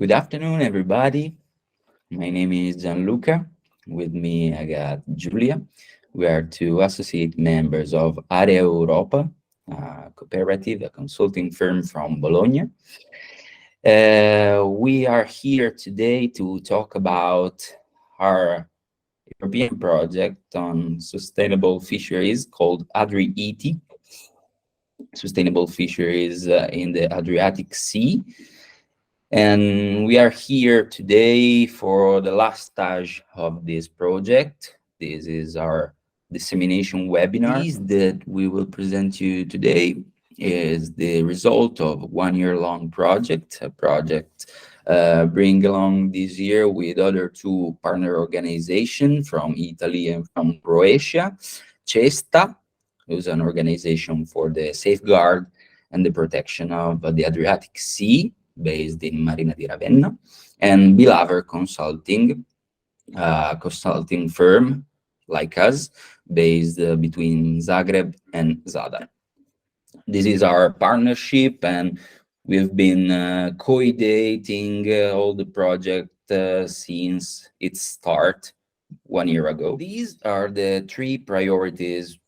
Good afternoon, everybody. My name is Gianluca. With me, I got Giulia. We are two associate members of Area Europa, a cooperative, a consulting firm from Bologna. We are here today to talk about our European project on sustainable fisheries called AdriEATic, sustainable fisheries in the Adriatic Sea. And we are here today for the last stage of this project. This is our dissemination webinar. This that we will present you today is the result of 1 year-long project, a project bring along this year with other two partner organizations from Italy and from Croatia. CESTA, who's an organization for the safeguard and the protection of the Adriatic Sea, based in Marina di Ravenna, and Bilaver Consulting, a consulting firm like us, based between Zagreb and Zadar. This is our partnership, and we've been co-ideating all the project since its start 1 year ago. These are the three priorities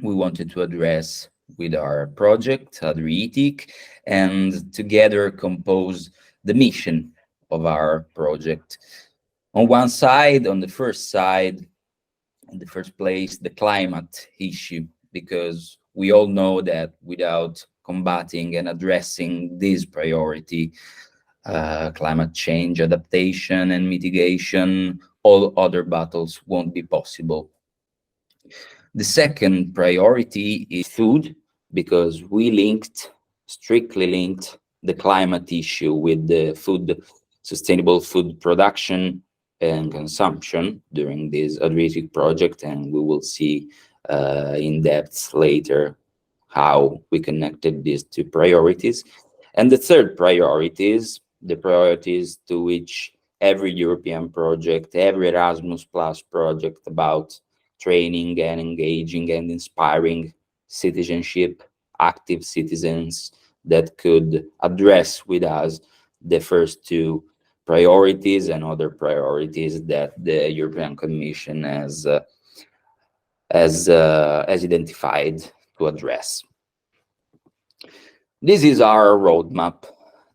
we wanted to address with our project, AdriEATic, and together compose the mission of our project. On one side, on the first side, in the first place, the climate issue, because we all know that without combating and addressing this priority, climate change, adaptation, and mitigation, all other battles won't be possible. The second priority is food, because we strictly linked the climate issue with the sustainable food production and consumption during this AdriEATic project, and we will see in depth later how we connected these two priorities. And the third priority is the priorities to which every European project, every Erasmus Plus project about training and engaging and inspiring citizenship, active citizens that could address with us the first two priorities and other priorities that the European Commission has identified to address. This is our roadmap,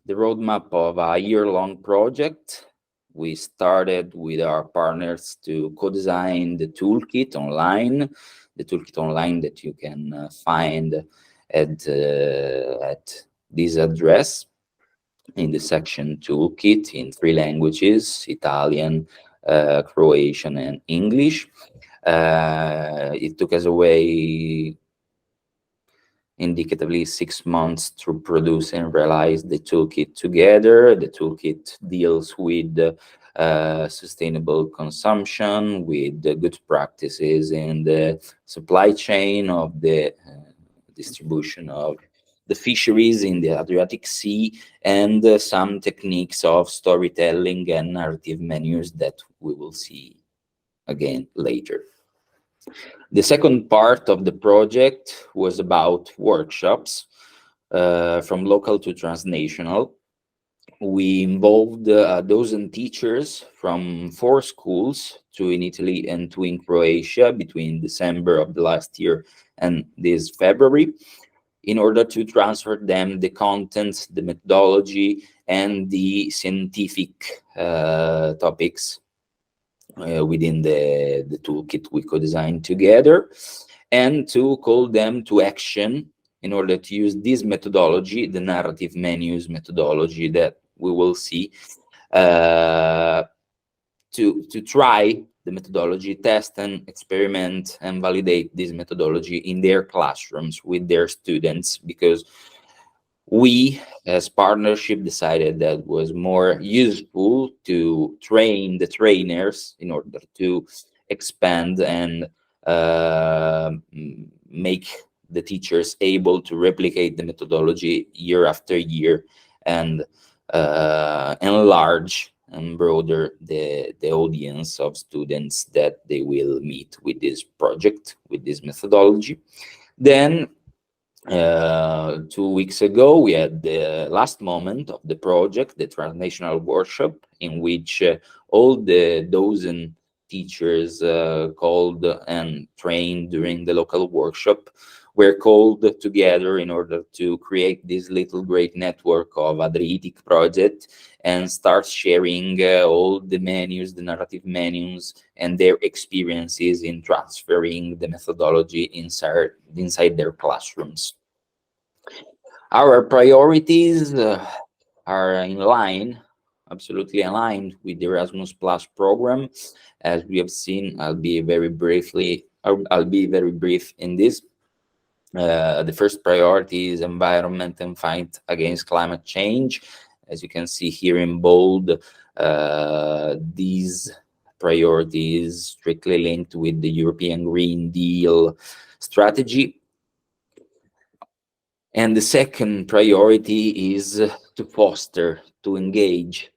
the roadmap of a year-long project. We started with our partners to co-design the toolkit online that you can find at this address in the section toolkit in 3 languages, Italian, Croatian, and English. It took us away indicatively 6 months to produce and realize the toolkit together. The toolkit deals with sustainable consumption, with the good practices in the supply chain of the distribution of the fisheries in the Adriatic Sea, and some techniques of storytelling and narrative menus that we will see again later. The second part of the project was about workshops, from local to transnational. We involved a dozen teachers from 4 schools, 2 in Italy and 2 in Croatia, between December of the last year and this February, in order to transfer them the content, the methodology, and the scientific topics within the toolkit we co-designed together, and to call them to action in order to use this methodology, the narrative menus methodology that we will see, to try the methodology, test and experiment and validate this methodology in their classrooms with their students, because we as partnership decided that was more useful to train the trainers in order to expand and make the teachers able to replicate the methodology year after year, and enlarge and broader the audience of students that they will meet with this project, with this methodology. Then 2 weeks ago, we had the last moment of the project, the transnational workshop, in which all the dozen teachers called and trained during the local workshop were called together in order to create this little great network of AdriEATic project and start sharing all the menus, the narrative menus, and their experiences in transferring the methodology inside their classrooms. Our priorities are in line, absolutely aligned with the Erasmus Plus program. As we have seen, I'll be very brief in this. The first priority is environment and fight against climate change. As you can see here in bold, these priorities strictly linked with the European Green Deal strategy. And the second priority is to foster, to engage,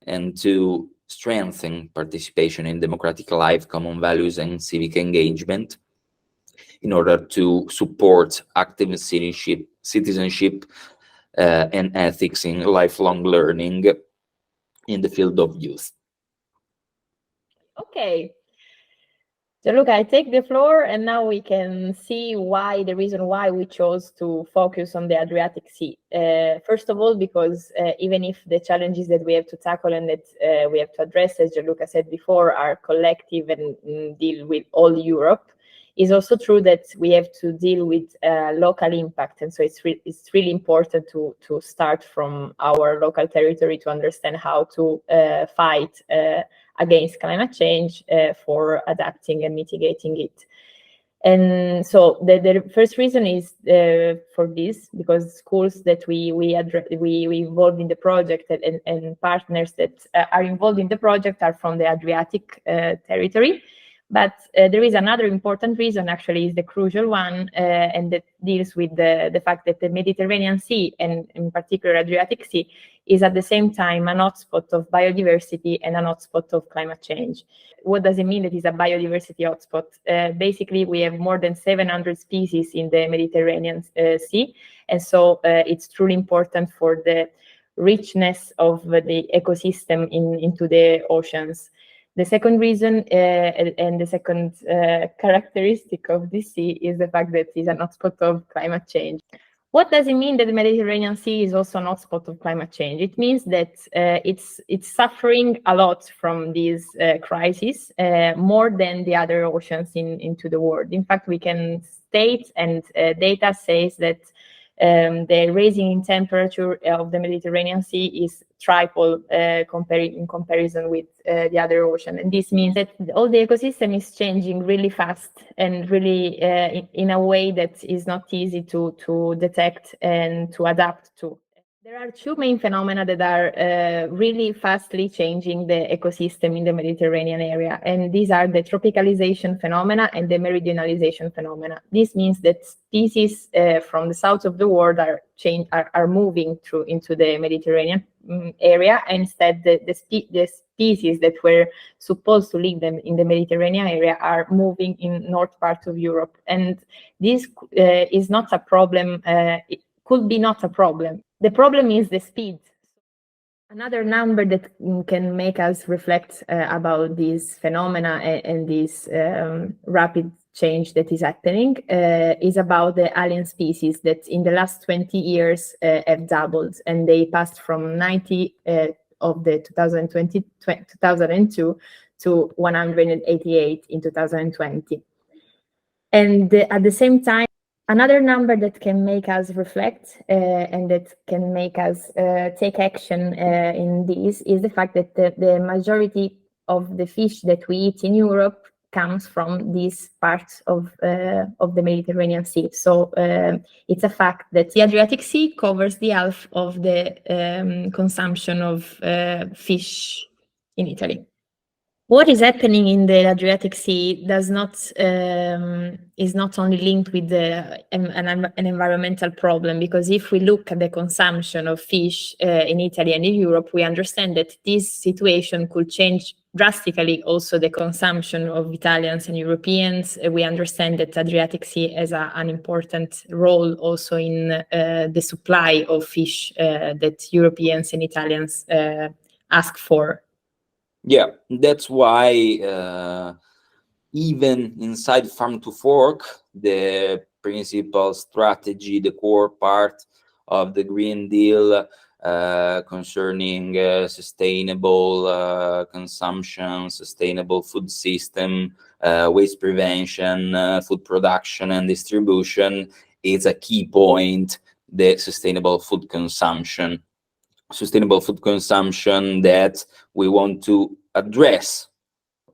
and to strengthen participation in democratic life, common values, and civic engagement in order to support active citizenship and ethics in lifelong learning in the field of youth. Okay. Gianluca, I take the floor, and now we can see the reason why we chose to focus on the Adriatic Sea. First of all, because even if the challenges that we have to tackle and that we have to address, as Gianluca said before, are collective and deal with all Europe, it's also true that we have to deal with local impact. And so it's really important to start from our local territory to understand how to fight against climate change for adapting and mitigating it. And so the first reason is for this, because schools that we involved in the project and partners that are involved in the project are from the Adriatic territory. But there is another important reason, actually, is the crucial one, and that deals with the fact that the Mediterranean Sea, and in particular Adriatic Sea, is at the same time an hotspot of biodiversity and an hotspot of climate change. What does it mean that it's a biodiversity hotspot? Basically, we have more than 700 species in the Mediterranean Sea, and so it's truly important for the richness of the ecosystem into the oceans. The second reason and the second characteristic of this sea is the fact that it's an hotspot of climate change. What does it mean that the Mediterranean Sea is also an hotspot of climate change? It means that it's suffering a lot from these crises, more than the other oceans into the world. In fact, we can state, and data says that the raising in temperature of the Mediterranean Sea is triple in comparison with the other ocean. And this means that all the ecosystem is changing really fast and really in a way that is not easy to detect and to adapt to. There are two main phenomena that are really fastly changing the ecosystem in the Mediterranean area, and these are the tropicalization phenomena and the meridionalization phenomena. This means that species from the south of the world are moving into the Mediterranean area, and instead the species that were supposed to live in the Mediterranean area are moving in north part of Europe. And this is not a problem. It could be not a problem. The problem is the speed. Another number that can make us reflect about these phenomena and this rapid change that is happening is about the alien species that in the last 20 years have doubled, and they passed from 90 of the 2002 to 188 in 2020. And at the same time, another number that can make us reflect and that can make us take action in this is the fact that the majority of the fish that we eat in Europe comes from these parts of the Mediterranean Sea. So it's a fact that the Adriatic Sea covers the half of the consumption of fish in Italy. What is happening in the Adriatic Sea is not only linked with an environmental problem, because if we look at the consumption of fish in Italy and in Europe, we understand that this situation could change drastically also the consumption of Italians and Europeans. We understand that Adriatic Sea has an important role also in the supply of fish that Europeans and Italians ask for. Yeah, that's why even inside Farm to Fork, the principal strategy, the core part of the Green Deal concerning sustainable consumption, sustainable food system, waste prevention, food production and distribution, is a key point, the sustainable food consumption. Sustainable food consumption that we want to address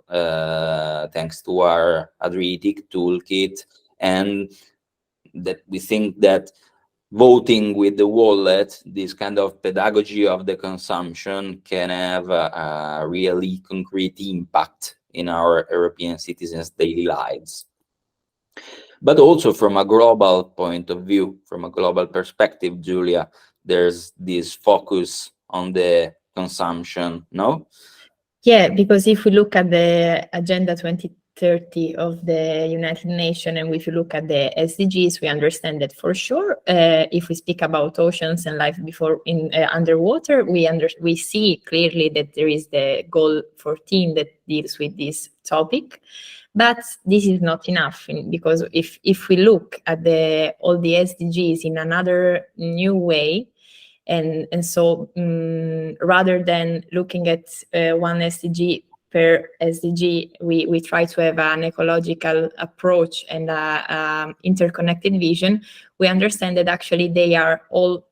thanks to our AdriEATic toolkit, and that we think that voting with the wallet, this kind of pedagogy of the consumption, can have a really concrete impact in our European citizens' daily lives. But also from a global point of view, from a global perspective, Julia, there's this focus on the consumption, no? Yeah, because if we look at the Agenda 2030 of the United Nations, and if you look at the SDGs, we understand that for sure, if we speak about oceans and life before in underwater, we see clearly that there is the goal 14 that deals with this topic. But this is not enough, because if we look at all the SDGs in another new way, and so rather than looking at one SDG per SDG, we try to have an ecological approach and a interconnected vision. We understand that actually they are all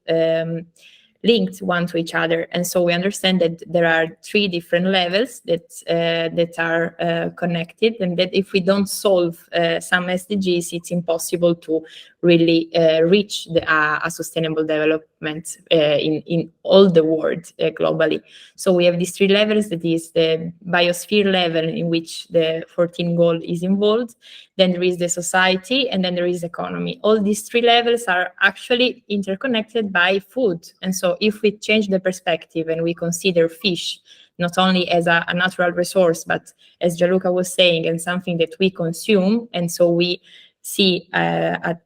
linked one to each other, and so we understand that there are three different levels that are connected, and that if we don't solve some SDGs, it's impossible to really reach a sustainable development in all the world globally. So we have these three levels. That is the biosphere level, in which the 14 goal is involved. Then there is the society, and then there is economy. All these three levels are actually interconnected by food. And so if we change the perspective and we consider fish not only as a natural resource, but as Gianluca was saying, and something that we consume, and so we see at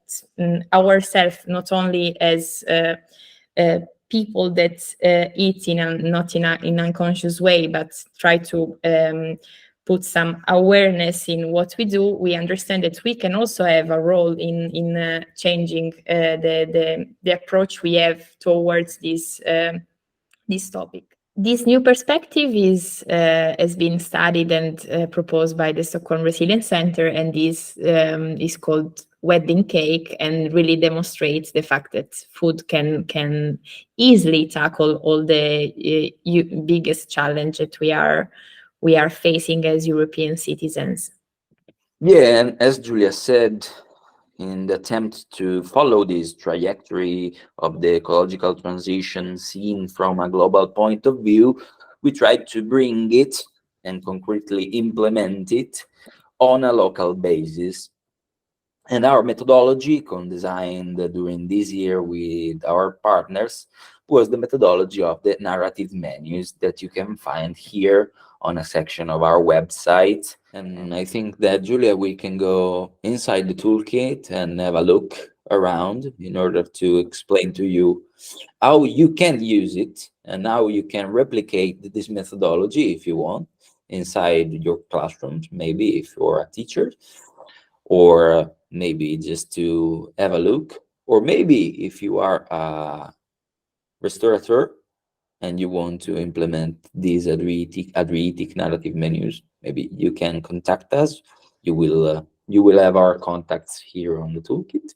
ourselves not only as people that eat not in an unconscious way, but try to put some awareness in what we do, we understand that we can also have a role in changing the approach we have towards this topic. This new perspective has been studied and proposed by the Stockholm Resilience Center, and is called Wedding Cake, and really demonstrates the fact that food can easily tackle all the biggest challenge that we are facing as European citizens. Yeah, and as Julia said, in the attempt to follow this trajectory of the ecological transition seen from a global point of view, we tried to bring it and concretely implement it on a local basis. And our methodology, co-designed during this year with our partners, was the methodology of the narrative menus that you can find here on a section of our website. And I think that, Julia, we can go inside the toolkit and have a look around in order to explain to you how you can use it and how you can replicate this methodology if you want inside your classrooms, maybe if you're a teacher, or maybe just to have a look, or maybe if you are a restaurateur and you want to implement these AdriEATic narrative menus, maybe you can contact us. You will have our contacts here on the toolkit.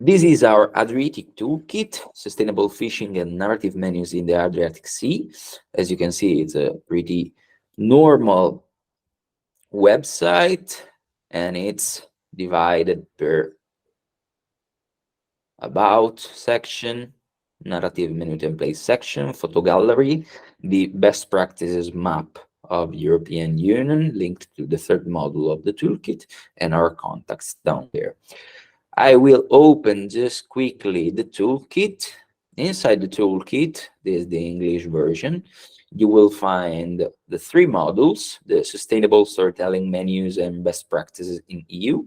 This is our AdriEATic toolkit, sustainable fishing and narrative menus in the Adriatic Sea. As you can see, it's a pretty normal website, and it's divided per about section, narrative menu template section, photo gallery, the best practices map of European Union linked to the third module of the toolkit, and our contacts down there. I will open just quickly the toolkit. Inside the toolkit, this is the English version, you will find the three modules: the sustainable storytelling menus and best practices in EU,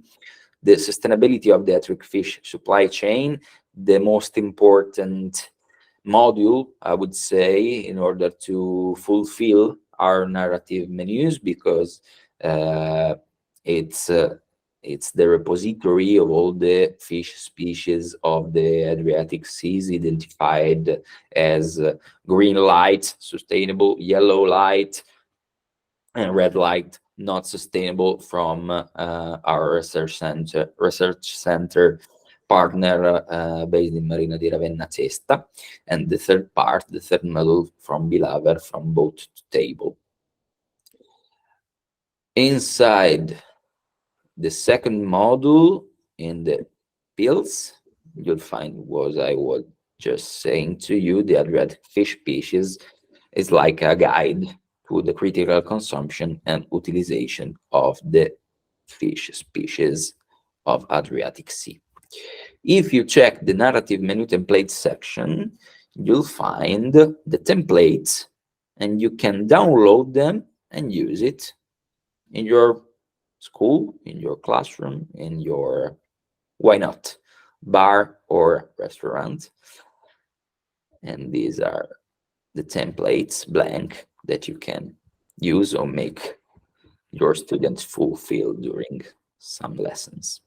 the sustainability of the AdriEATic fish supply chain, the most important module, I would say, in order to fulfill our narrative menus, because uh, it's uh, it's the repository of all the fish species of the Adriatic seas identified as green light, sustainable, yellow light, and red light, not sustainable, from our research center partner based in Marina di Ravenna Cesta, and the third part, the third model, from Bilaver, from boat to table. Inside the second module, in the pills, you'll find what I was just saying to you. The Adriatic fish species is like a guide to the critical consumption and utilization of the fish species of Adriatic Sea. If you check the narrative menu templates section, you'll find the templates, and you can download them and use it in your school, in your classroom, in your, why not, bar or restaurant. And these are the templates, blank, that you can use or make your students fulfill during some lessons.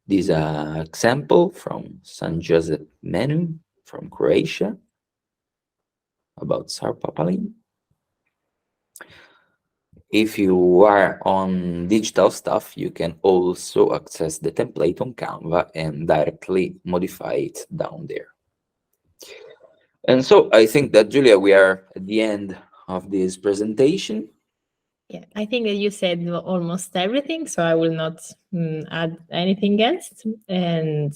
These are example from San Joseph menu from Croatia about sarpapalin. If you are on digital stuff, you can also access the template on Canva and directly modify it down there. And so I think that, Julia, we are at the end of this presentation. Yeah, I think that you said almost everything, so I will not add anything else. And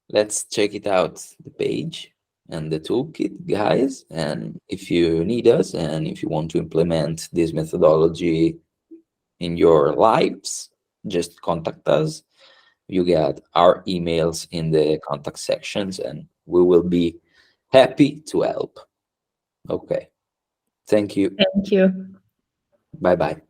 let's check it out, the page and the toolkit, guys. And if you need us, and if you want to implement this methodology in your lives, just contact us. You get our emails in the contact sections, and we will be happy to help. Okay. Thank you. thank you. Bye bye.